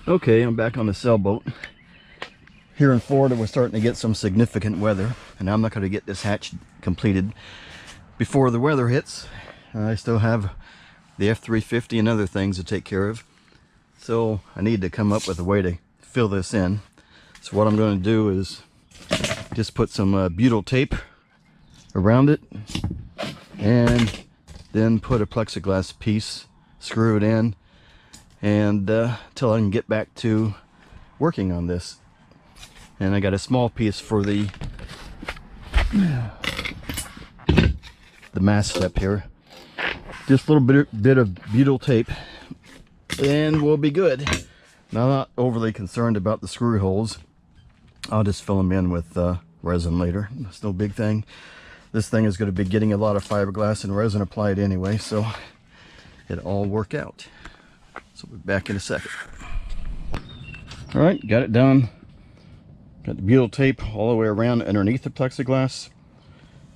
Okay, I'm back on the sailboat. Here in Florida, we're starting to get some significant weather, and I'm not going to get this hatch completed before the weather hits. I still have the F-350 and other things to take care of, so I need to come up with a way to fill this in. So what I'm going to do is just put some butyl tape around it, and then put a plexiglass piece, screw it in, and till I can get back to working on this. And I got a small piece for the mast step here. Just a little bit of butyl tape, and we'll be good. Now, I'm not overly concerned about the screw holes. I'll just fill them in with resin later. It's no big thing. This thing is going to be getting a lot of fiberglass and resin applied anyway, so it'll all work out. So we'll be back in a second. All right, got it done. Got the butyl tape all the way around underneath the plexiglass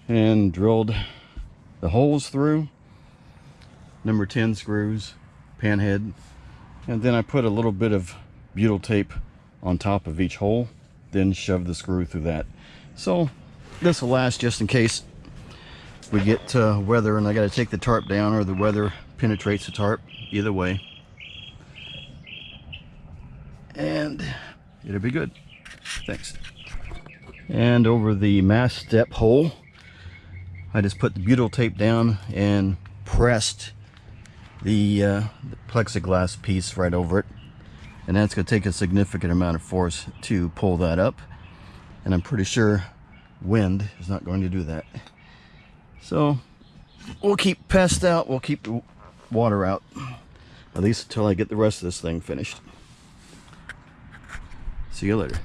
and drilled the holes through. Number 10 screws, panhead, and then I put a little bit of butyl tape on top of each hole, then shove the screw through that. So this will last just in case we get weather and I got to take the tarp down, or the weather penetrates the tarp. Either way, and it'll be good. Thanks. And over the mast step hole, I just put the butyl tape down and pressed the plexiglass piece right over it, and that's going to take a significant amount of force to pull that up, and I'm pretty sure wind is not going to do that. So we'll keep pest out, we'll keep the water out, at least until I get the rest of this thing finished. See you later.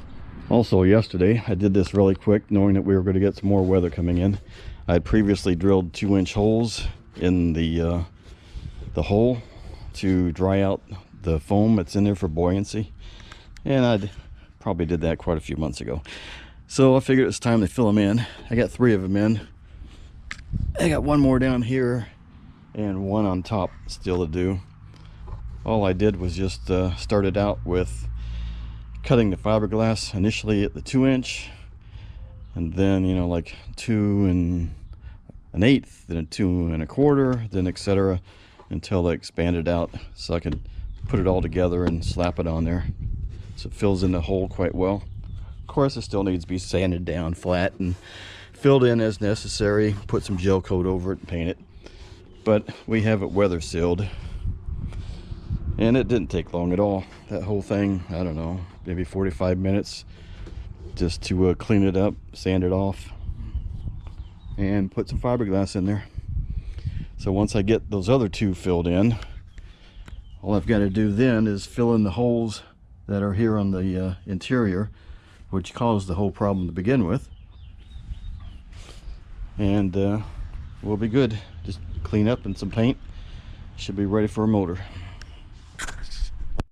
Also, yesterday I did this really quick, knowing that we were going to get some more weather coming in. I had previously drilled 2-inch holes in the hole to dry out the foam that's in there for buoyancy, and I probably did that quite a few months ago. So I figured it's time to fill them in. I got 3 of them in. I got 1 more down here and 1 on top still to do. All I did was just started out with cutting the fiberglass initially at the 2-inch, and then, you know, like 2 1/8, then a 2 1/4, then etc., until they expanded out so I could put it all together and slap it on there so it fills in the hole quite well. Of course, it still needs to be sanded down flat and filled in as necessary, put some gel coat over it and paint it, but we have it weather sealed, and it didn't take long at all. That whole thing, I don't know, maybe 45 minutes just to clean it up, sand it off, and put some fiberglass in there. So once I get those other 2 filled in, all I've got to do then is fill in the holes that are here on the interior, which caused the whole problem to begin with, and we'll be good. Just clean up and some paint, should be ready for a motor.